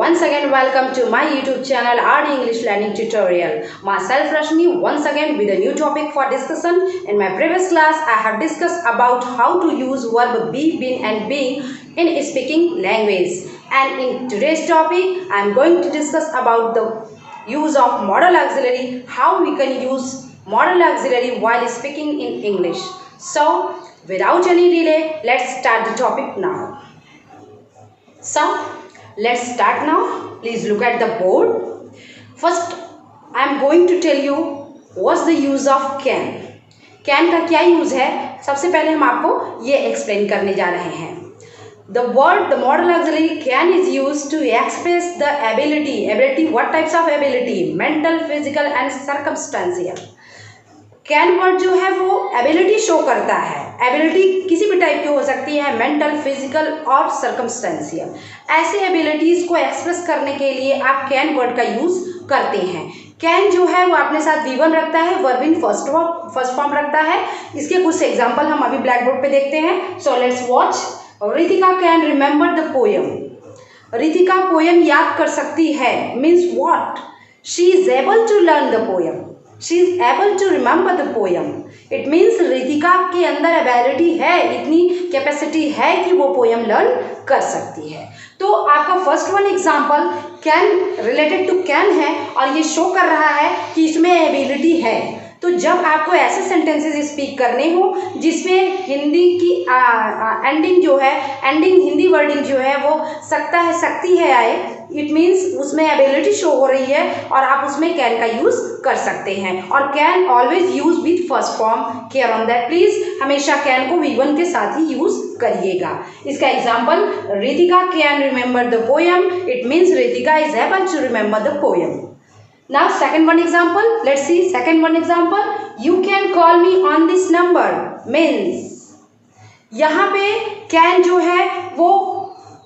Once again welcome to my YouTube channel RD English Learning Tutorial. Myself Rashmi once again with a new topic for discussion. In my previous class I have discussed about how to use verb be, been and being in speaking language. And in today's topic I am going to discuss about the use of modal auxiliary, how we can use modal auxiliary while speaking in English. So without any delay, let's start the topic now. So let's start now. Please look at the board. First I am going to tell you what's the use of can. Can का क्या use है, सबसे पहले हम आपको ये explain करने जा रहे हैं. The word, the modal auxiliary can is used to express the ability. What types of ability? Mental, physical and circumstantial. Can word जो है वो एबिलिटी शो करता है. एबिलिटी किसी भी टाइप की हो सकती है, मेंटल, फिजिकल और सर्कमस्टेंशियल. ऐसे एबिलिटीज को एक्सप्रेस करने के लिए आप कैन वर्ड का यूज करते हैं. कैन जो है वो अपने साथ V1 रखता है, वर्ब इन फर्स्ट फॉर्म रखता है. इसके कुछ एग्जांपल हम अभी ब्लैक बोर्ड पे देखते हैं. So let's watch. Ritika can remember the poem. Ritika poem याद कर सकती है means what? She is able to learn the poem. She is able to remember the poem. It means Ritika के अंदर एबिलिटी है, इतनी कैपेसिटी है कि वो पोयम लर्न कर सकती है. तो आपका first one example can related to can है और ये शो कर रहा है कि इसमें एबिलिटी है. तो जब आपको ऐसे सेंटेंसेस स्पीक करने हो जिसमें हिंदी की एंडिंग जो है, एंडिंग हिंदी वर्डिंग जो है वो सकता है, सकती है आए, इट मीन्स उसमें एबिलिटी शो हो रही है और आप उसमें कैन का यूज कर सकते हैं. और can always use with first form. Care on that please. हमेशा कैन को V1 के साथ ही यूज करिएगा. इसका example Ritika can remember the poem. It means Ritika is able to remember the poem. Now second one example. Let's see second one example. You can call me on this number means यहाँ पे can जो है वो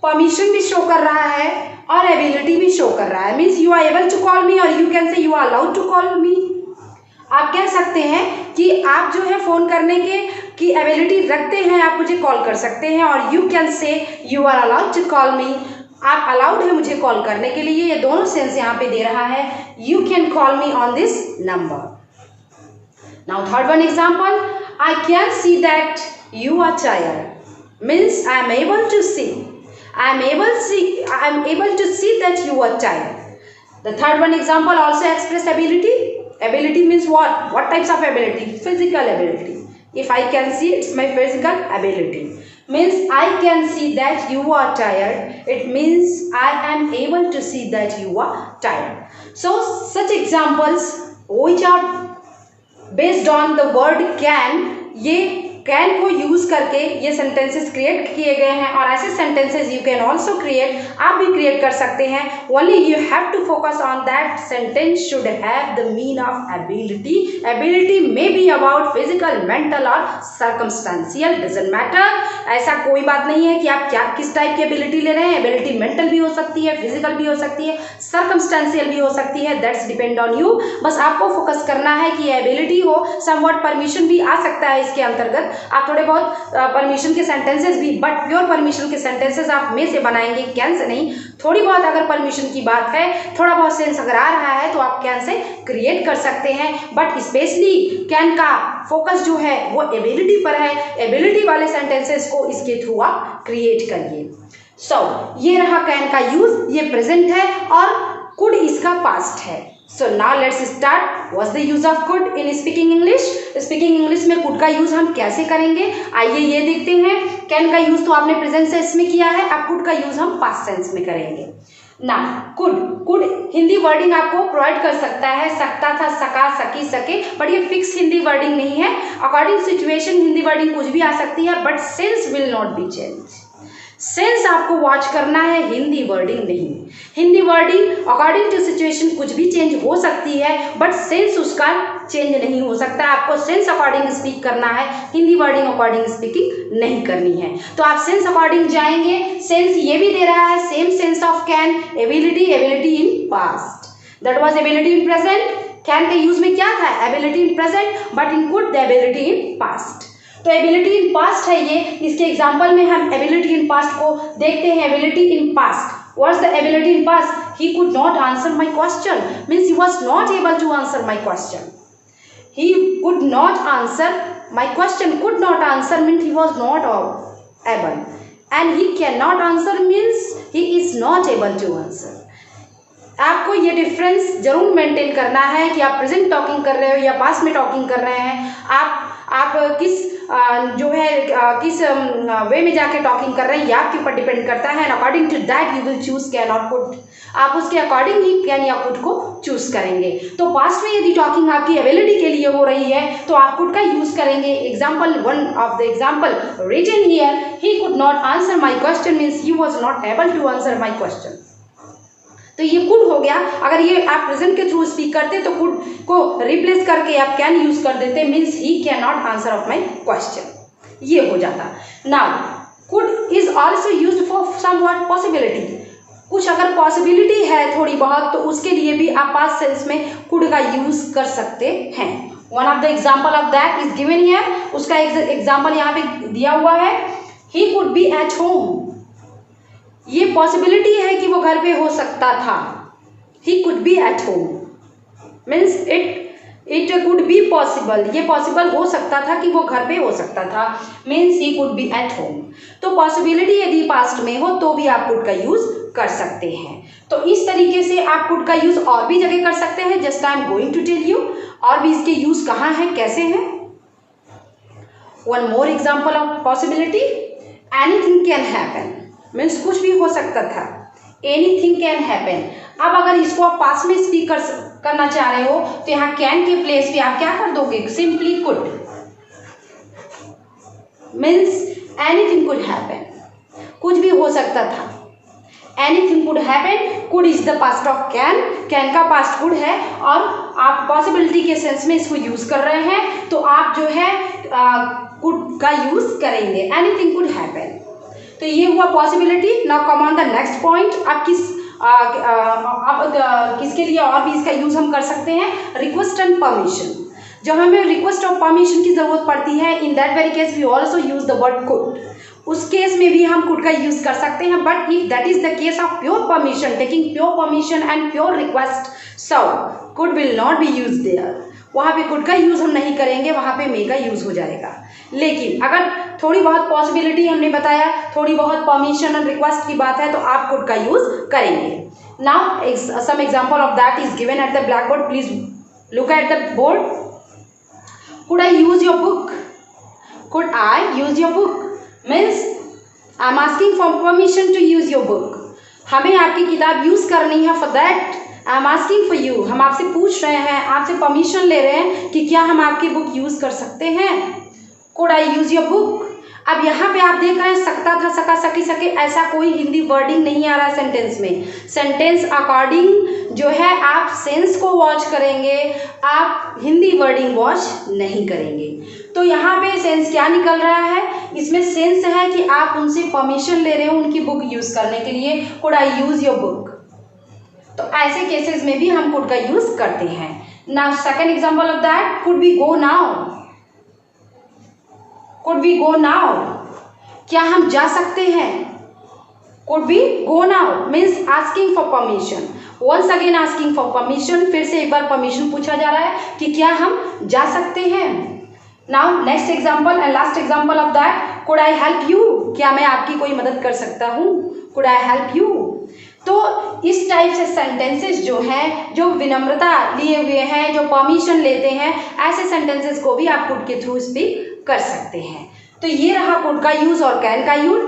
permission भी show कर रहा है और एबिलिटी भी शो कर रहा है. Means you are able to call me और you can say you are allowed to call me. आप कह सकते हैं कि आप जो है फ़ोन करने की एबिलिटी रखते हैं, आप मुझे कॉल कर सकते हैं. और you can say you are allowed to call me, आप अलाउड है मुझे कॉल करने के लिए. ये दोनों सेंस यहाँ पे दे रहा है. You can call me on this number. Now third one example. I can see that you are tired means I am able to see. I am able to see that you are tired. The third one example also express ability. Ability means what? What types of ability? Physical ability. If I can see, it's my physical ability. Means I can see that you are tired. It means I am able to see that you are tired. So such examples which are based on the word can, ये can को use करके ये sentences create किए गए हैं. और ऐसे sentences you can also create, आप भी क्रिएट कर सकते हैं. Only you have to focus on that sentence should have the mean of ability. Ability may be about physical, mental और सर्कमस्टेंशियल, डजंट मैटर. ऐसा कोई बात नहीं है कि आप क्या किस टाइप की एबिलिटी ले रहे हैं. एबिलिटी मेंटल भी हो सकती है, फिजिकल भी हो सकती है, सर्कमस्टेंशियल भी हो सकती है. That's depend on you. बस आपको फोकस करना है कि एबिलिटी हो. समवॉट परमिशन भी आ सकता है इसके अंतर्गत. आप थोड़े बहुत परमिशन के सेंटेंसेस भी, बट प्योर परमिशन के सेंटेंसेस आप में से बनाएंगे, कैन से नहीं. थोड़ी बहुत अगर परमिशन की बात है, थोड़ा बहुत सेंस अगर आ रहा है तो आप कैन से क्रिएट कर सकते हैं. बट स्पेशली कैन का फोकस जो है वो एबिलिटी पर है. एबिलिटी वाले सेंटेंसेस को इसके थ्रू आप क्रिएट करिए. सो ये रहा कैन का यूज. ये प्रेजेंट है और कुड इसका पास्ट है. So now let's start. What's the use of could in speaking English? Speaking English में could का यूज हम कैसे करेंगे, आइए ये देखते हैं. कैन का यूज तो आपने प्रेजेंट सेंस में किया है, अब could का यूज हम पास्ट सेंस में करेंगे. ना could हिंदी वर्डिंग आपको प्रोवाइड कर सकता है. सकता था, सका, सकी, सके, बट ये फिक्स हिंदी वर्डिंग नहीं है. अकॉर्डिंग सिचुएशन हिंदी वर्डिंग कुछ भी आ सकती है, but sense will not be change. Sense आपको वॉच करना है, हिंदी वर्डिंग नहीं. Hindi wording according to situation कुछ भी चेंज हो सकती है, बट सेंस उसका चेंज नहीं हो सकता. आपको सेंस अकॉर्डिंग स्पीक करना है, हिंदी वर्डिंग अकॉर्डिंग स्पीकिंग नहीं करनी है. तो आप सेंस अकॉर्डिंग जाएंगे. सेंस ये भी दे रहा है, same sense of can. Ability in past, that was ability in present. Can के यूज में क्या था? Ability in present, but in could the ability in past. तो एबिलिटी इन पास्ट है ये. इसके एग्जाम्पल में हम एबिलिटी इन पास्ट को देखते हैं. Ability in past What's the ability in past? He could not answer my question. Means he was not able to answer my question. He could not answer my question. Could not answer means he was not able. And he cannot answer means he is not able to answer. आपको ये difference जरूर maintain करना है कि आप present talking कर रहे हो या पास्ट में टॉकिंग कर रहे हैं। आप किस जो है किस वे में जाके टॉकिंग कर रहे हैं ये आपके ऊपर डिपेंड करता है। And according to that you will choose can और कुड। आप उसके अकॉर्डिंग ही कैन या कुड को चूज करेंगे। तो पास्ट में यदि टॉकिंग आपकी एबिलिटी के लिए हो रही है तो आप कुड का यूज करेंगे। Example, one of the example written here, he could not answer my question means he was not able to answer my question. तो ये कुड हो गया। अगर ये आप प्रेजेंट के थ्रू स्पीक करते तो कुड को रिप्लेस करके आप कैन यूज कर देते means he can not answer of my question, ये हो जाता। Now could is also used for somewhat possibility. कुछ अगर पॉसिबिलिटी है थोड़ी बहुत तो उसके लिए भी आप पास्ट सेंस में कुड का यूज कर सकते हैं। One of the example of that is given here. उसका एग्जाम्पल यहाँ पे दिया हुआ है, he could be at home. ये पॉसिबिलिटी है कि वो घर पे हो सकता था। He could be at home means it could be possible. ये पॉसिबल हो सकता था कि वो घर पे हो सकता था means he could be at home. तो पॉसिबिलिटी यदि पास्ट में हो तो भी आप कुड का यूज कर सकते हैं। तो इस तरीके से आप कुड का यूज और भी जगह कर सकते हैं। Just I am going to tell you और भी इसके यूज कहाँ हैं, कैसे हैं। One more example of possibility, anything can happen means कुछ भी हो सकता था। Anything can happen. अब अगर इसको आप पास्ट में स्पीक करना चाह रहे हो तो यहाँ कैन के प्लेस पे आप क्या कर दोगे, simply could means anything could happen. कुछ भी हो सकता था। Anything could happen, could is the past of can, can का पास्ट कुड है और आप पॉसिबिलिटी के सेंस में इसको यूज कर रहे हैं तो आप जो है कुड का यूज करेंगे। Anything could happen. तो ये हुआ possibility. Now come on the next point. अब किसके लिए और भी इसका यूज हम कर सकते हैं, रिक्वेस्ट एंड परमिशन। जब हमें रिक्वेस्ट और परमिशन की जरूरत पड़ती है, in that very case we also use the word could. उस केस में भी हम कुड का यूज कर सकते हैं। But if that is the case of pure permission, taking pure permission and pure request, so could will not be use there. वहाँ पे कुड का यूज हम नहीं करेंगे, वहाँ पे मे का यूज हो जाएगा। लेकिन अगर थोड़ी बहुत पॉसिबिलिटी हमने बताया, थोड़ी बहुत परमिशन एंड रिक्वेस्ट की बात है तो आप कुड का यूज करेंगे। Now some example of that is given at the black board. Please look at the board. Could I use your book? Could I use your book means I am asking for permission to use your book. हमें आपकी किताब use करनी है। For that I am asking for you. हम आपसे पूछ रहे हैं, आपसे परमिशन ले रहे हैं कि क्या हम आपकी बुक यूज कर सकते हैं। Could I use your book. अब यहाँ पे आप देख रहे हैं सकता था, सका, सकी, सके, ऐसा कोई हिंदी वर्डिंग नहीं आ रहा सेंटेंस में। सेंटेंस अकॉर्डिंग जो है आप सेंस को वॉच करेंगे, आप हिंदी वर्डिंग वॉच नहीं करेंगे। तो यहाँ पे सेंस क्या निकल रहा है, इसमें सेंस है कि आप उनसे परमिशन ले रहे हो उनकी बुक यूज करने के लिए। Could I use your book. तो ऐसे केसेस में भी हम कुड का यूज करते हैं। Now second example of that, could we go now? Could we go now? क्या हम जा सकते हैं? Could we go now means asking for permission. Once again asking for permission. फिर से एक बार परमिशन पूछा जा रहा है कि क्या हम जा सकते हैं। Now next example and last example of that, could I help you? क्या मैं आपकी कोई मदद कर सकता हूँ? Could I help you? तो इस टाइप से सेंटेंसेस जो हैं, जो विनम्रता लिए हुए हैं, जो परमिशन लेते हैं, ऐसे सेंटेंसेस को भी आप कुड के थ्रू स्पीक कर सकते हैं। तो ये रहा कुड का यूज और कैन का यूज।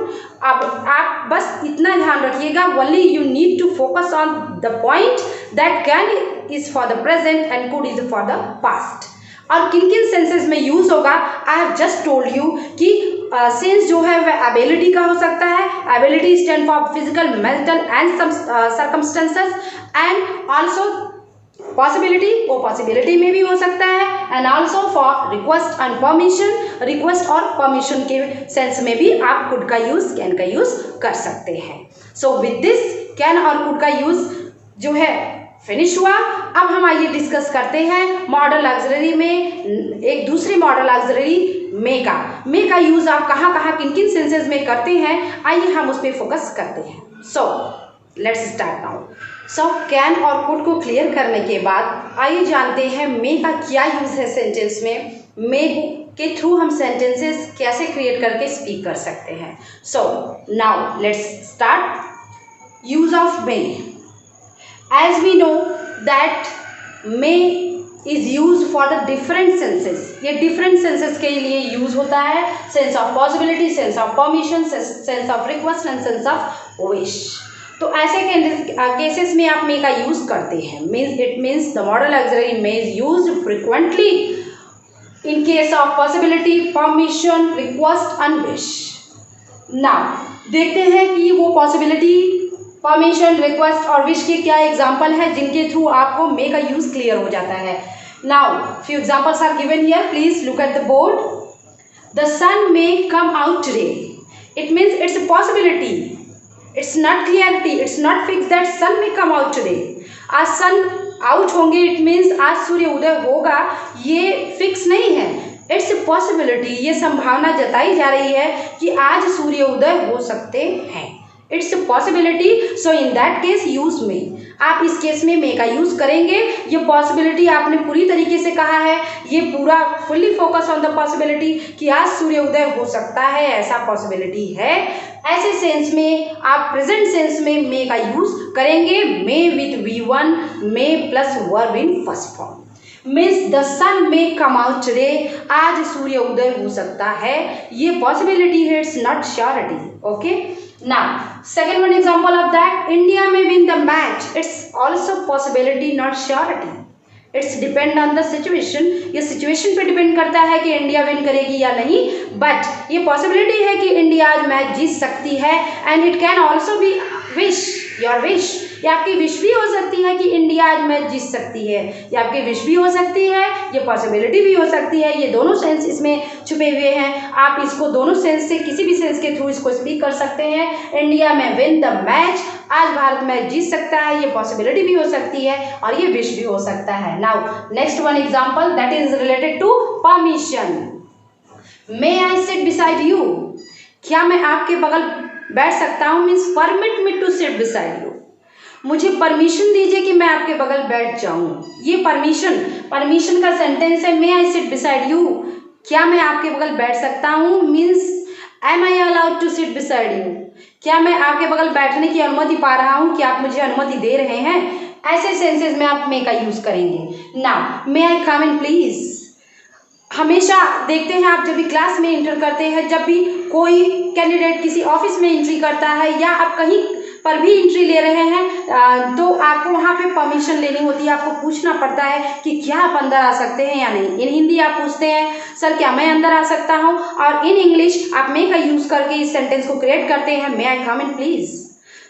अब आप बस इतना ध्यान रखिएगा, only you need to focus on the point that can is for the present and could is for the past. और किन किन सेंसेस में यूज होगा, I have just told you कि सेंस जो है वह एबिलिटी का हो सकता है। Ability stand for physical, mental and circumstances and also possibility, वो पॉसिबिलिटी में भी हो सकता है। And also for request and permission, request और परमिशन के सेंस में भी आप कुड का यूज, कैन का यूज कर सकते हैं। सो विद दिस कैन और कुड का यूज जो है फिनिश हुआ। अब हम आइए डिस्कस करते हैं मॉडल ऑक्सिलरी में एक दूसरी मॉडल ऑक्सिलरी मे का। मे का यूज आप कहाँ कहाँ किन किन सेंसेस में करते हैं, आइए हम उस पर फोकस करते हैं। So let's start now. So can और कुड को क्लियर करने के बाद आइए जानते हैं मे का क्या यूज़ है सेंटेंस में। मे के थ्रू हम सेंटेंसेस कैसे क्रिएट करके स्पीक कर सकते हैं। So now let's start. Use of may. As we know that may is use for the different senses. ये डिफरेंट सेंसेस के लिए यूज होता है। Sense of possibility, sense of permission, sense of request and sense of wish. तो ऐसे cases में आप मे का यूज करते हैं। Means it means the model auxiliary may is used frequently in case of possibility, permission, request and wish. Now देखते हैं कि वो पॉसिबिलिटी, परमिशन, रिक्वेस्ट और विश के क्या एग्जाम्पल है जिनके थ्रू आपको मे का यूज क्लियर हो जाता है। Now few examples are given here, please look at the board. The sun may come out today. It means it's a possibility, it's not clarity, it's not fix that sun may come out today. आज sun out होंगे, it means आज सूर्य उदय होगा, ये fix नहीं है। It's a possibility, ये संभावना जताई जा रही है कि आज सूर्य उदय हो सकते हैं। It's a possibility, so in that case use may. आप इस केस में मे का यूज करेंगे। ये पॉसिबिलिटी आपने पूरी तरीके से कहा है, ये पूरा fully focus on the possibility कि आज सूर्य उदय हो सकता है, ऐसा पॉसिबिलिटी है। ऐसे सेंस में आप प्रेजेंट सेंस में मे का यूज करेंगे। May with V1, may plus verb in first form. Means the sun may come out today, आज सूर्य उदय हो सकता है, ये पॉसिबिलिटी है, it's not surety. Okay, now second one example of that, India may win the match. It's also possibility not surety. It's depend on the situation, ये situation पे डिपेंड करता है कि इंडिया विन करेगी या नहीं, बट ये पॉसिबिलिटी है कि इंडिया आज मैच जीत सकती है। And it can also be wish, your wish, ये आपकी विश भी हो सकती है कि इंडिया आज मैच जीत सकती है, ये आपकी विश भी हो सकती है, ये पॉसिबिलिटी भी हो सकती है। ये दोनों सेंस इसमें छुपे हुए हैं। आप इसको दोनों सेंस से किसी भी सेंस के थ्रू इसको स्पीक कर सकते हैं। India may win the match, आज भारत मैच जीत सकता है, ये पॉसिबिलिटी भी हो सकती है और ये विश भी हो सकता है। Now next one example that is related to permission. May I sit beside you. क्या मैं आपके बगल बैठ सकता हूँ, means permit me to sit beside you. मुझे परमिशन दीजिए कि मैं आपके बगल बैठ जाऊं। ये परमिशन का सेंटेंस है। May I sit beside you, क्या मैं आपके बगल बैठ सकता हूँ, means am I allowed to sit beside you. क्या मैं आपके बगल बैठने की अनुमति पा रहा हूँ, क्या आप मुझे अनुमति दे रहे हैं। ऐसे सेंसेस में आप मे का यूज करेंगे। Now may I come in please. हमेशा देखते हैं आप जब भी क्लास में इंटर करते हैं, जब भी कोई कैंडिडेट किसी ऑफिस में एंट्री करता है या आप कहीं पर भी एंट्री ले रहे हैं तो आपको वहाँ पे परमिशन लेनी होती है। आपको पूछना पड़ता है कि क्या आप अंदर आ सकते हैं या नहीं। इन हिंदी आप पूछते हैं सर क्या मैं अंदर आ सकता हूँ, और इन इंग्लिश आप मे का यूज करके इस सेंटेंस को क्रिएट करते हैं, मे आई कम इन प्लीज।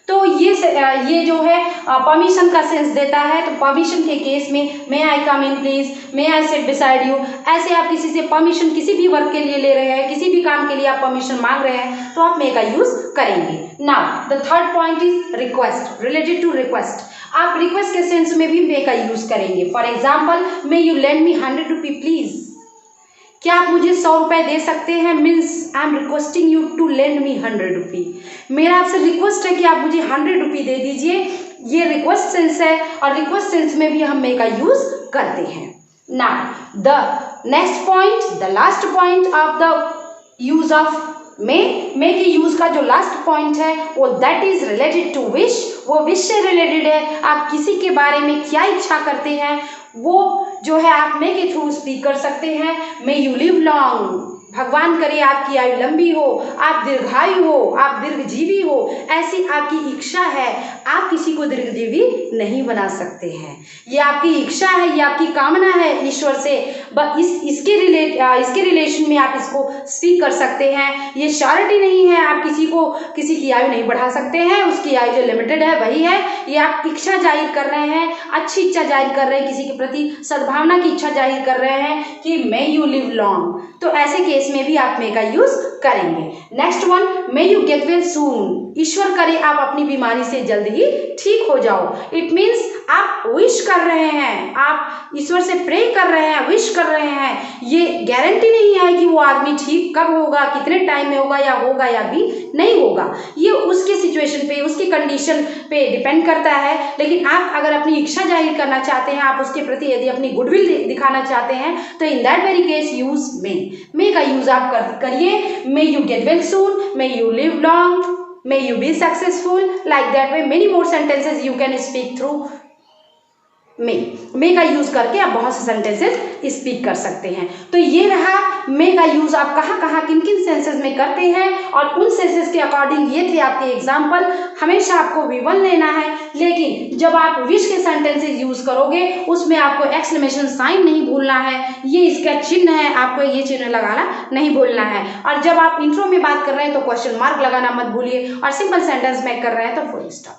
तो ये जो है परमिशन का सेंस देता है। तो परमिशन के केस में may I come in please, may I sit beside you, ऐसे आप किसी से परमिशन किसी भी वर्क के लिए ले रहे हैं, किसी भी काम के लिए आप परमिशन मांग रहे हैं, तो आप मे का यूज करेंगे। Now the third point is request, related to request. आप रिक्वेस्ट के सेंस में भी मे का यूज करेंगे। For example, may you lend me 100 rupee please. क्या आप मुझे 100 रुपए दे सकते हैं, means I am requesting you to lend me 100 rupee. मेरा आपसे रिक्वेस्ट है कि आप मुझे 100 रुपी दे दीजिए। ये रिक्वेस्ट सेंस है और रिक्वेस्ट सेंस में भी हम मे का यूज करते हैं। Now the next point, the last point of the use of may के यूज का जो लास्ट पॉइंट है वो that is related to wish. वो विश से रिलेटेड है। आप किसी के बारे में क्या इच्छा करते हैं वो जो है आप मे के थ्रू स्पीक कर सकते हैं। मे यू लिव लॉन्ग, भगवान करे आपकी आयु लंबी हो, आप दीर्घायु हो, आप दीर्घजीवी हो, ऐसी आपकी इच्छा है। आप किसी को दीर्घजीवी नहीं बना सकते हैं। ये आपकी इच्छा है, ये आपकी कामना है ईश्वर से। इसके रिलेशन में आप इसको स्पीक कर सकते हैं। ये श्योरिटी नहीं है, आप किसी की आयु नहीं बढ़ा सकते हैं। उसकी आयु जो लिमिटेड है वही है। ये आप इच्छा जाहिर कर रहे हैं, अच्छी इच्छा जाहिर कर रहे हैं, किसी के प्रति सद्भावना की इच्छा जाहिर कर रहे हैं कि मे यू लिव लॉन्ग। तो ऐसे केस में भी आप मे का यूज करेंगे। Next one, may you get well soon, ईश्वर करे आप अपनी बीमारी से जल्द ही ठीक हो जाओ। इट मीन्स आप विश कर रहे हैं, आप ईश्वर से प्रे कर रहे हैं, विश कर रहे हैं। ये गारंटी नहीं है कि वो आदमी ठीक कब होगा, कितने टाइम में होगा या भी नहीं होगा। ये उसके सिचुएशन पे, उसकी कंडीशन पे डिपेंड करता है। लेकिन आप अगर अपनी इच्छा जाहिर करना चाहते हैं, आप उसके प्रति यदि अपनी गुडविल दिखाना चाहते हैं, तो in that very case use may का यूज आप करिए। May you get well soon, may you live long, may you be successful, like that way many more sentences you can speak through मे का use करके आप बहुत से sentences speak कर सकते हैं। तो ये रहा मे का यूज आप कहाँ कहाँ किन किन सेंसेस में करते हैं, और उन सेंसेस के अकॉर्डिंग ये थे आपके एग्जाम्पल। हमेशा आपको V1 लेना है, लेकिन जब आप विश के सेंटेंसेस यूज करोगे उसमें आपको एक्सक्लेमेशन साइन नहीं भूलना है, ये इसका चिन्ह है, आपको ये चिन्ह लगाना नहीं भूलना है। और जब आप इंट्रो में बात कर रहे हैं तो क्वेश्चन मार्क लगाना मत भूलिए, और सिंपल सेंटेंस में कर रहे हैं तो फुल स्टॉप,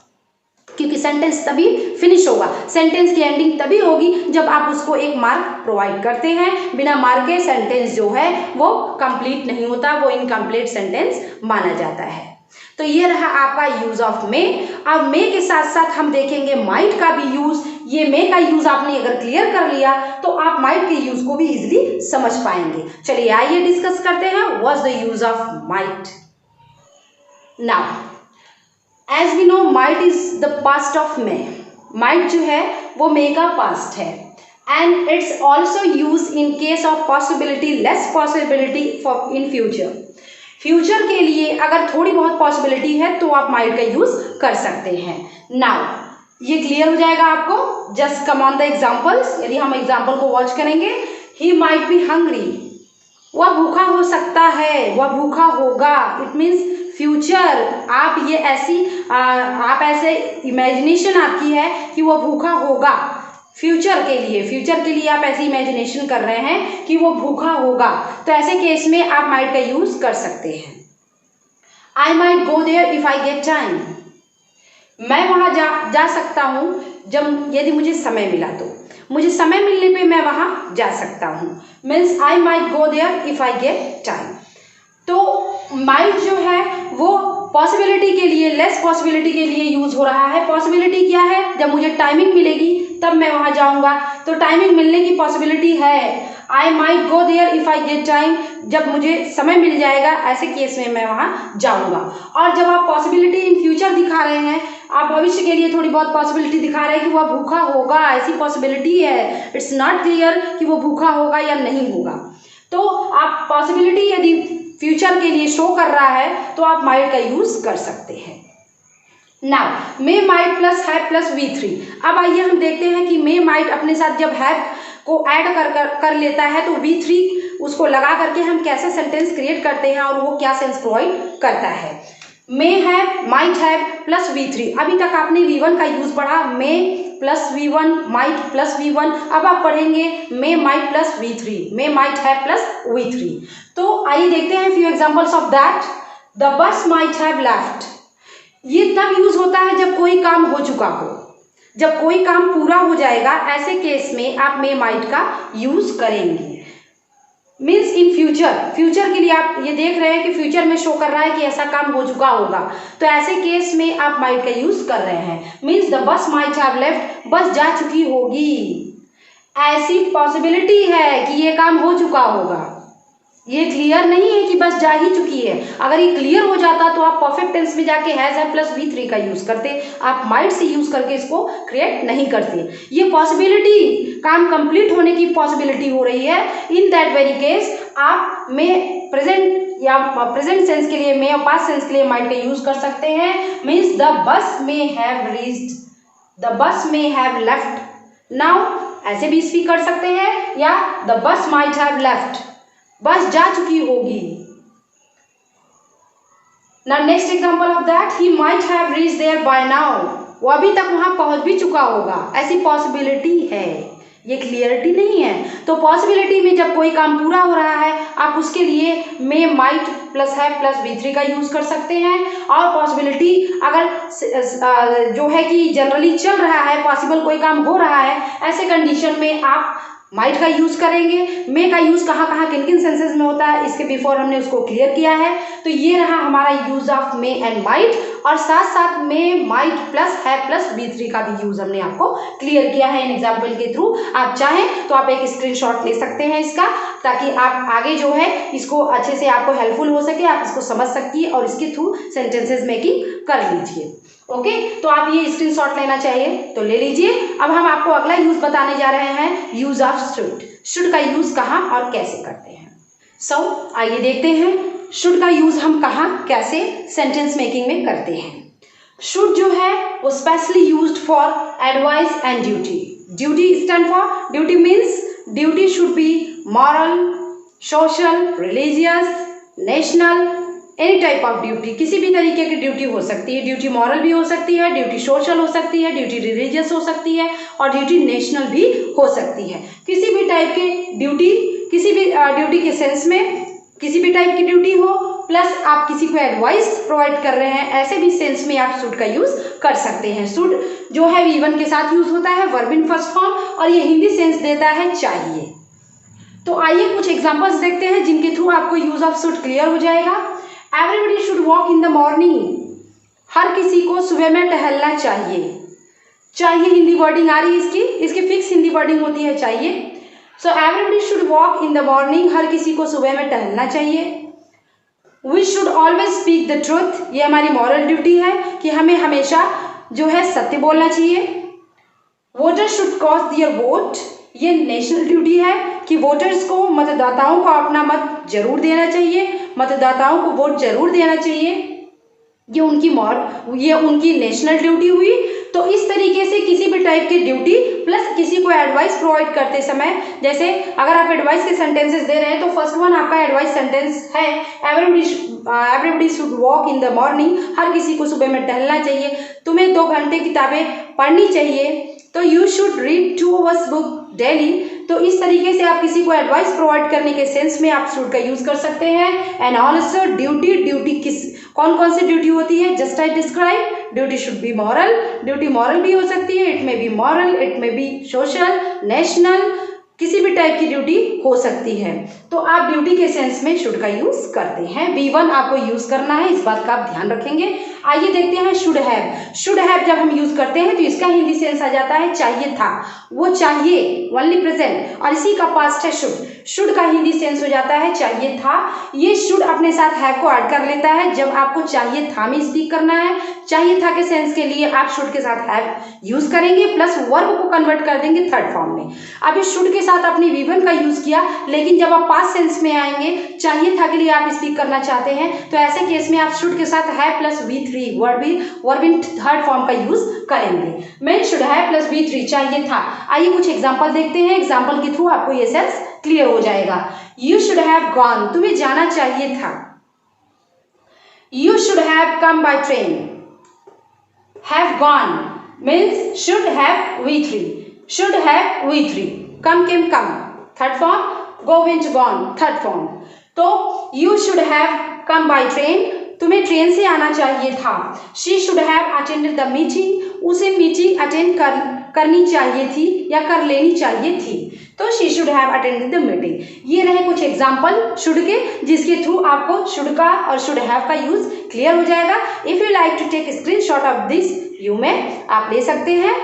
क्योंकि सेंटेंस तभी फिनिश होगा, सेंटेंस की एंडिंग तभी होगी जब आप उसको एक मार्क प्रोवाइड करते हैं। बिना मार्क के सेंटेंस जो है वो कंप्लीट नहीं होता, वो इनकम्प्लीट सेंटेंस माना जाता है। तो ये रहा आपका यूज ऑफ मे। अब मे के साथ साथ हम देखेंगे माइट का भी यूज। ये मे का यूज आपने अगर क्लियर कर लिया तो आप माइट के यूज को भी इजिली समझ पाएंगे। चलिए आइए डिस्कस करते हैं what's the use of might. Now as we know might is the past of may. Might जो है वो मे का पास्ट है, and it's also use in case of possibility, less possibility for in future. Future के लिए अगर थोड़ी बहुत पॉसिबिलिटी है तो आप माइट का यूज कर सकते हैं। नाउ ये क्लियर हो जाएगा आपको। Just come on the examples. यदि हम एग्जाम्पल को वॉच करेंगे, ही माइट बी हंग्री, वह भूखा हो सकता है, वह भूखा होगा। It means future. आप ये आप ऐसे इमेजिनेशन आपकी है कि वो भूखा होगा। फ्यूचर के लिए आप ऐसी इमेजिनेशन कर रहे हैं कि वो भूखा होगा, तो ऐसे केस में आप माइट का यूज कर सकते हैं। I might go there if I get time, मैं वहां जा सकता हूं यदि मुझे समय मिला तो। मुझे समय मिलने पे मैं वहां जा सकता हूं। Means I might go there if I get time. तो माइट जो है वो पॉसिबिलिटी के लिए, लेस पॉसिबिलिटी के लिए यूज हो रहा है। पॉसिबिलिटी क्या है? जब मुझे टाइमिंग मिलेगी तब मैं वहां जाऊंगा, तो टाइमिंग मिलने की पॉसिबिलिटी है। I might go there if I get time, जब मुझे समय मिल जाएगा ऐसे केस में मैं वहां जाऊंगा। और जब आप पॉसिबिलिटी इन फ्यूचर दिखा रहे हैं, आप भविष्य के लिए थोड़ी बहुत पॉसिबिलिटी दिखा रहे हैं कि वह भूखा होगा, ऐसी पॉसिबिलिटी है, इट्स नॉट क्लियर कि वो भूखा होगा या नहीं होगा। तो आप पॉसिबिलिटी यदि फ्यूचर के लिए शो कर रहा है तो आप माइट का यूज कर सकते हैं। Now may might plus have plus V3। अब आइए हम देखते हैं कि मे माइट अपने साथ जब हैव को ऐड कर लेता है तो V3 उसको लगा करके हम कैसे सेंटेंस क्रिएट करते हैं और वो क्या सेंस प्रोवाइड करता है। May have, might have plus V3। अभी तक आपने V1 का यूज पढ़ा, मे plus V1, might plus V1। अब आप पढ़ेंगे may might plus V3, may might have plus V3। तो आइए देखते हैं few examples of that. The bus might have left, ये तब यूज होता है जब कोई काम हो चुका हो, जब कोई काम पूरा हो जाएगा, ऐसे केस में आप मे माइट का यूज करेंगे। मीन्स इन फ्यूचर के लिए आप ये देख रहे हैं कि फ्यूचर में शो कर रहा है कि ऐसा काम हो चुका होगा, तो ऐसे केस में आप माइट का यूज कर रहे हैं। Means the bus might have left, बस जा चुकी होगी, ऐसी पॉसिबिलिटी है कि ये काम हो चुका होगा। ये क्लियर नहीं है कि बस जा ही चुकी है। अगर ये क्लियर हो जाता तो आप परफेक्ट टेंस में जाके हैज है प्लस V3 का यूज करते, आप माइट से यूज करके इसको क्रिएट नहीं करते। ये पॉसिबिलिटी, काम कंप्लीट होने की पॉसिबिलिटी हो रही है, इन दैट वेरी केस आप में प्रेजेंट या प्रेजेंट सेंस के लिए, में और पास्ट सेंस के लिए माइट का यूज कर सकते हैं। मीन्स द बस में हैव रीच्ड, द बस में हैव लेफ्ट। नाउ ऐसे भी स्पीक कर सकते हैं, या the bus might have left, बस जा चुकी होगी। Now next example of that, he might have reached there by now, वो अभी तक वहां पहुंच भी चुका होगा, ऐसी पॉसिबिलिटी है। ये क्लियरिटी नहीं है। तो पॉसिबिलिटी में जब कोई काम पूरा हो रहा है, आप उसके लिए may might plus have plus V3 का यूज कर सकते हैं। और पॉसिबिलिटी अगर जो है कि जनरली चल रहा है, पॉसिबल कोई काम हो रहा है, ऐसे कंडीशन में आप माइट का यूज करेंगे। मे का यूज कहाँ कहाँ किन किन सेंसेस में होता है इसके बिफोर हमने उसको क्लियर किया है। तो ये रहा हमारा use of may and might, और साथ साथ में माइट प्लस है प्लस V3 का भी यूज हमने आपको क्लियर किया है इन एग्जाम्पल के थ्रू। आप चाहें तो आप एक स्क्रीनशॉट ले सकते हैं इसका, ताकि आप आगे जो है इसको अच्छे से आपको हेल्पफुल हो सके, आप इसको समझ सकिए और इसके थ्रू सेंटेंसेस मेकिंग कर लीजिए। ओके, तो आप ये स्क्रीनशॉट लेना चाहिए तो ले लीजिए। अब हम आपको अगला यूज बताने जा रहे हैं, यूज ऑफ शुड। शुड का यूज कहाँ और कैसे करते हैं। आइए देखते हैं शुड का यूज हम कहाँ कैसे सेंटेंस मेकिंग में करते हैं। शुड जो है वो specially used for advice and duty. Duty stand for, duty means duty should be moral, social, religious, national, any type of duty. किसी भी तरीके की ड्यूटी हो सकती है। ड्यूटी मॉरल भी हो सकती है, ड्यूटी सोशल हो सकती है, ड्यूटी रिलीजियस हो सकती है और ड्यूटी नेशनल भी हो सकती है। किसी भी टाइप की ड्यूटी, किसी भी ड्यूटी के सेंस में किसी भी टाइप की ड्यूटी हो, प्लस आप किसी को एडवाइस प्रोवाइड कर रहे हैं, ऐसे भी सेंस में आप शुड का यूज कर सकते हैं। शुड जो है V1 के साथ यूज होता है, वर्ब इन फर्स्ट फॉर्म, और ये हिंदी सेंस देता है चाहिए। तो आइए कुछ एग्जांपल्स देखते हैं जिनके थ्रू आपको यूज ऑफ शुड क्लियर हो जाएगा। Everybody should walk in the morning. हर किसी को सुबह में टहलना चाहिए। चाहिए हिंदी वर्डिंग आ रही है इसकी फिक्स हिंदी वर्डिंग होती है चाहिए। So everybody should walk in the morning. हर किसी को सुबह में टहलना चाहिए। We should always speak the truth. ये हमारी मॉरल ड्यूटी है कि हमें हमेशा जो है सत्य बोलना चाहिए। Voters should cast their vote. ये नेशनल ड्यूटी है कि वोटर्स को, मतदाताओं को अपना मत जरूर देना चाहिए, मतदाताओं को वोट जरूर देना चाहिए। ये उनकी नेशनल ड्यूटी हुई। तो इस तरीके से किसी भी टाइप की ड्यूटी प्लस किसी को एडवाइस प्रोवाइड करते समय, जैसे अगर आप एडवाइस के सेंटेंसेस दे रहे हैं तो फर्स्ट वन आपका एडवाइस सेंटेंस है everybody should walk in the morning. हर किसी को सुबह में टहलना चाहिए। तुम्हें 2 घंटे किताबें पढ़नी चाहिए। तो you should read 2 hours book daily. तो इस तरीके से आप किसी को एडवाइस प्रोवाइड करने के सेंस में आप शुड का यूज कर सकते हैं। एंड ऑल्सो ड्यूटी कौन कौन सी ड्यूटी होती है, just I describe. Duty should be moral. Duty moral भी हो सकती है, it may be moral, it may be social, national, किसी भी टाइप की ड्यूटी हो सकती है। तो आप ड्यूटी के सेंस में शुड का यूज करते हैं। V1 आपको यूज करना है, इस बात का आप ध्यान रखेंगे। आइए देखते हैं शुड हैव। शुड हैव जब हम यूज करते हैं तो इसका हिंदी सेंस आ जाता है चाहिए था। वो चाहिए ओनली प्रेजेंट, और इसी का पास्ट है शुड। शुड का हिंदी सेंस हो जाता है चाहिए था। ये शुड अपने साथ हैव को ऐड कर लेता है जब आपको चाहिए था में स्पीक करना है। चाहिए था के सेंस के लिए आप शुड के साथ हैव यूज करेंगे, प्लस वर्ब को कन्वर्ट कर देंगे थर्ड फॉर्म में। अभी शुड के साथ आपने V1 का यूज किया, लेकिन जब आप पास्ट सेंस में आएंगे, चाहिए था के लिए आप स्पीक करना चाहते हैं, तो ऐसे केस में आप शुड के साथ have plus V3 verb in third form का यूज करेंगे। मैं शुड हैव प्लस V3 चाहिए था। आइए कुछ एग्जांपल देखते हैं, एग्जांपल के थ्रू आपको ये सेंस क्लियर हो जाएगा। You should have gone. तुम्हें जाना चाहिए था। You should have come by train. Have gone means should have V3। Should have V3। Come came come third form, go went gone third form. तो you should have come by train. तुम्हें train से आना चाहिए था। She should have attended the meeting. उसे meeting attend करनी चाहिए थी या कर लेनी चाहिए थी। तो she should have attended the meeting. ये रहे कुछ एग्जाम्पल शुड के, जिसके थ्रू आपको शुड का और शुड हैव का यूज क्लियर हो जाएगा। If you like to take screenshot of this you में आप ले सकते हैं।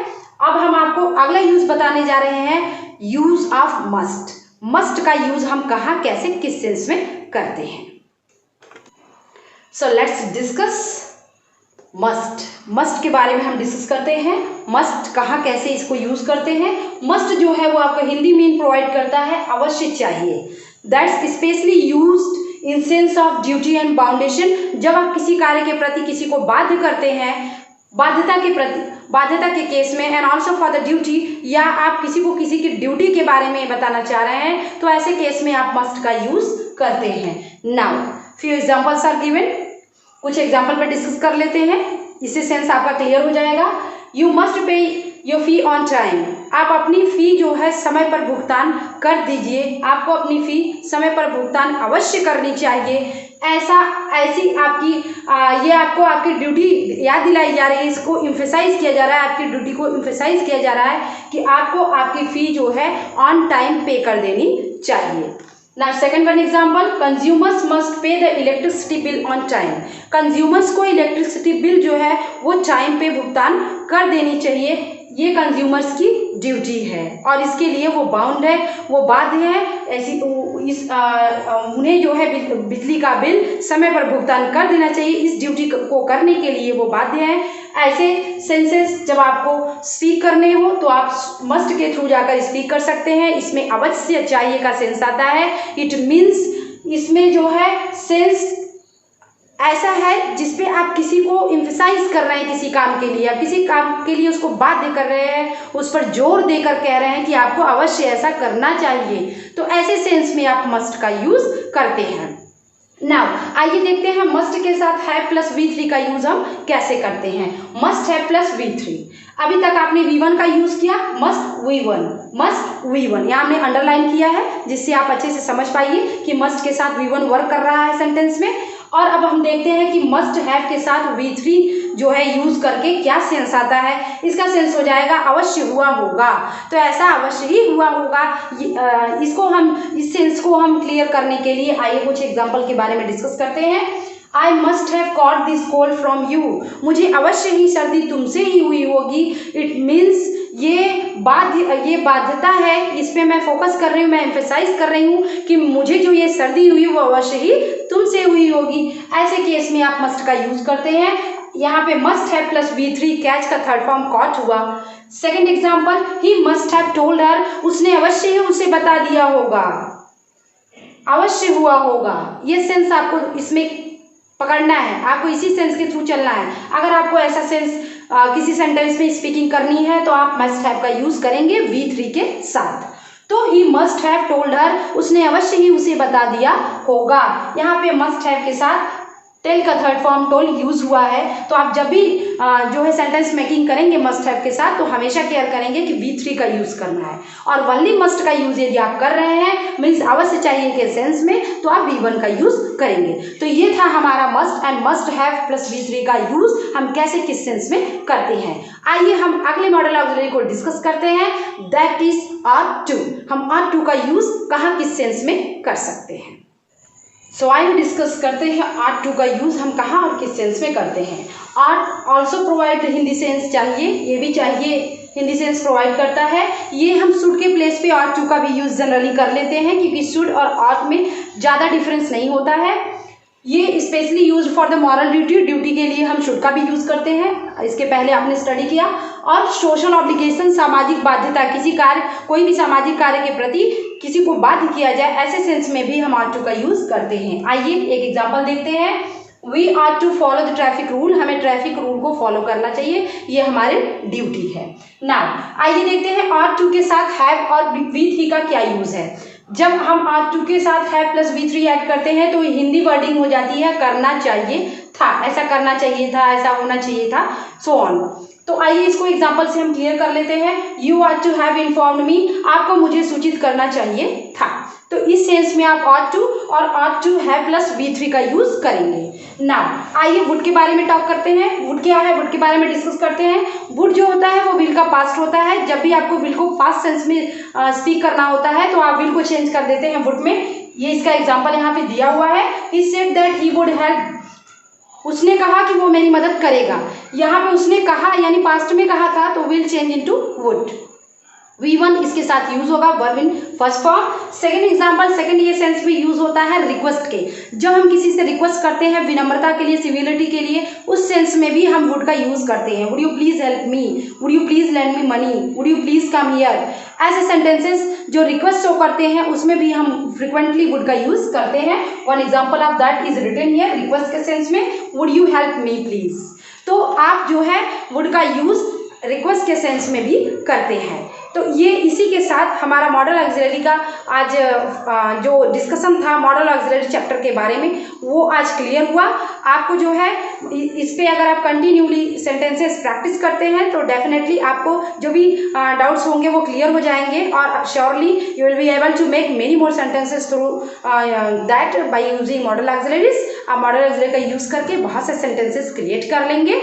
अब हम आपको अगला यूज बताने जा रहे हैं, यूज ऑफ मस्ट। मस्ट का यूज हम कहाँ कैसे किस सेंस में करते हैं। So let's discuss must. Must के बारे में हम डिस्कस करते हैं। मस्ट कहाँ कैसे इसको यूज करते हैं। मस्ट जो है वो आपको हिंदी मीन प्रोवाइड करता है अवश्य चाहिए। That's specially used in sense of duty and boundation. जब आप किसी कार्य के प्रति किसी को बाध्य करते हैं, बाध्यता के केस में, and also for the duty, या आप किसी को किसी की ड्यूटी के बारे में बताना चाह रहे हैं, तो ऐसे केस में आप मस्ट का यूज करते हैं। Now few examples are given. कुछ एग्जांपल पर डिस्कस कर लेते हैं, इससे सेंस आपका क्लियर हो जाएगा। You must pay your fee on time. आप अपनी फी जो है समय पर भुगतान कर दीजिए। आपको अपनी फी समय पर भुगतान अवश्य करनी चाहिए। ऐसी आपकी ये आपको आपकी ड्यूटी याद दिलाई जा रही है, इसको इम्फेसाइज किया जा रहा है, आपकी ड्यूटी को इम्फेसाइज किया जा रहा है कि आपको आपकी फ़ी जो है ऑन टाइम पे कर देनी चाहिए। Now second one example, consumers must pay the electricity bill on time. Consumers को इलेक्ट्रिसिटी बिल जो है वो टाइम पे भुगतान कर देनी चाहिए, ये कंज्यूमर्स की ड्यूटी है और इसके लिए वो बाउंड है, वो बाध्य है। ऐसी उन्हें जो है बिजली का बिल समय पर भुगतान कर देना चाहिए, इस ड्यूटी को करने के लिए वो बाध्य है। ऐसे सेंसेस जब आपको स्पीक करने हो तो आप मस्ट के थ्रू जाकर स्पीक कर सकते हैं। इसमें अवश्य चाहिए का सेंस आता है। इट मीन्स इसमें जो है सेंस ऐसा है जिसपे आप किसी को इम्फेसाइज कर रहे हैं किसी काम के लिए, आप किसी काम के लिए उसको बाध्य कर रहे हैं, उस पर जोर देकर कह रहे हैं कि आपको अवश्य ऐसा करना चाहिए, तो ऐसे सेंस में आप मस्ट का यूज करते हैं। नाउ आइए देखते हैं मस्ट के साथ हैव प्लस V3 का यूज हम कैसे करते हैं। मस्ट हैव प्लस V3, अभी तक आपने V1 का यूज किया, मस्ट V1 यहाँ हमने अंडरलाइन किया है जिससे आप अच्छे से समझ पाइए कि मस्ट के साथ V1 वर्क कर रहा है सेंटेंस में। और अब हम देखते हैं कि मस्ट हैव के साथ V3 जो है यूज करके क्या सेंस आता है। इसका सेंस हो जाएगा अवश्य हुआ होगा, तो ऐसा अवश्य ही हुआ होगा। इस सेंस को हम क्लियर करने के लिए आइए कुछ एग्जाम्पल के बारे में डिस्कस करते हैं। I must have caught this cold from you, मुझे अवश्य ही सर्दी तुमसे ही हुई होगी। इट मीन्स ये बाध्यता है, इस पे मैं फोकस कर रही हूँ, मैं एम्फेसाइज कर रही हूँ कि मुझे जो ये सर्दी हुई वो अवश्य ही तुमसे हुई होगी। ऐसे केस में आप मस्ट का यूज करते हैं। यहाँ पे must have plus V3 catch का थर्ड फॉर्म कॉट हुआ। Second example, he must have told her, उसने अवश्य ही उसे बता दिया होगा, अवश्य हुआ होगा। ये सेंस आपको इसमें पकड़ना है, आपको इसी सेंस के थ्रू चलना है। अगर आपको ऐसा सेंस किसी सेंटेंस में स्पीकिंग करनी है तो आप मस्ट हैव का यूज करेंगे V3 के साथ। तो he must have told her, उसने अवश्य ही उसे बता दिया होगा। यहाँ पे मस्ट हैव के साथ टेल का थर्ड फॉर्म टोल यूज हुआ है। तो आप जब भी जो है सेंटेंस मेकिंग करेंगे मस्ट हैव के साथ तो हमेशा केयर करेंगे कि V3 का यूज करना है। और वनली मस्ट का यूज यदि आप कर रहे हैं मीन्स अवश्य चाहिए के सेंस में तो आप V1 का यूज करेंगे। तो ये था हमारा must and must have plus V3 का यूज हम कैसे किस सेंस में करते हैं। आइए हम अगले मॉडल ऑक्सिलरी को डिस्कस करते हैं, दैट इज ought to। हम ought to का यूज कहाँ किस सेंस में कर सकते हैं। सो आइए डिस्कस करते हैं ought to का यूज हम कहाँ और किस सेंस में करते हैं। ought also provide Hindi sense चाहिए, ये भी चाहिए, हिंदी सेंस प्रोवाइड करता है। ये हम शुड के प्लेस पे ought to का भी यूज जनरली कर लेते हैं क्योंकि शुड और ought में ज़्यादा डिफरेंस नहीं होता है। ये specially use for the moral duty के लिए हम शुड का भी यूज करते हैं, इसके पहले आपने स्टडी किया। और सोशल ऑब्लिगेशन, सामाजिक बाध्यता, किसी कार्य कोई भी सामाजिक कार्य के प्रति किसी को बाध्य किया जाए, ऐसे सेंस में भी हम ought to का यूज करते हैं। आइए एक एग्जांपल देखते हैं। We ought to follow the traffic rule, हमें ट्रैफिक रूल को फॉलो करना चाहिए, ये हमारे ड्यूटी है। नाउ आइए देखते हैं ought to के साथ have और V3 का क्या यूज है। जब हम ought to के साथ have प्लस V3 ऐड करते हैं तो हिंदी वर्डिंग हो जाती है करना चाहिए था, ऐसा करना चाहिए था, ऐसा होना चाहिए था, सो ऑन। तो आइए इसको एग्जांपल से हम क्लियर कर लेते हैं। You ought to have informed me, आपको मुझे सूचित करना चाहिए था। तो इस सेंस में आप ought to और ought to have plus V3 का यूज करेंगे। नाउ आइए वुड के बारे में टॉक करते हैं। वुड क्या है, वुड के बारे में डिस्कस करते हैं। वुड जो होता है वो विल का पास्ट होता है। जब भी आपको विल को पास्ट सेंस में स्पीक करना होता है तो आप विल को चेंज कर देते हैं वुड में। ये इसका एग्जाम्पल यहाँ पे दिया हुआ है। He said that he would help, उसने कहा कि वो मेरी मदद करेगा। यहाँ पे उसने कहा यानी पास्ट में कहा था तो will change into would. V1 इसके साथ यूज होगा verb in first form. Second example, second ये सेंस में यूज होता है रिक्वेस्ट के। जब हम किसी से रिक्वेस्ट करते हैं विनम्रता के लिए, सिविलिटी के लिए, उस सेंस में भी हम वुड का यूज करते हैं। Would you please help me, would you please lend me money, would you please come here. ऐसे सेंटेंसेस जो रिक्वेस्ट शो करते हैं उसमें भी हम फ्रिक्वेंटली वुड का यूज करते हैं। One example of that is written here, request के सेंस में would you help me please. तो आप जो है वुड का यूज रिक्वेस्ट के सेंस में भी करते हैं। तो तो ये इसी के साथ हमारा मॉडल ऑक्सिलरी का आज जो डिस्कशन था मॉडल ऑक्सिलरी चैप्टर के बारे में वो आज क्लियर हुआ। आपको जो है इस पे अगर आप कंटिन्यूली सेंटेंसेस प्रैक्टिस करते हैं तो डेफिनेटली आपको जो भी डाउट्स होंगे वो क्लियर हो जाएंगे और surely you will be able to make many more sentences through that by using modal auxiliaries. आप मॉडल ऑक्सिलरी का यूज़ करके बहुत से सेंटेंसेस क्रिएट कर लेंगे।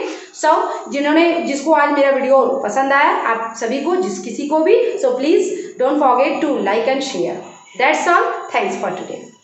जिसको आज मेरा वीडियो पसंद आया, आप सभी को, किसी को भी, so please don't forget to like and share. That's all, thanks for today.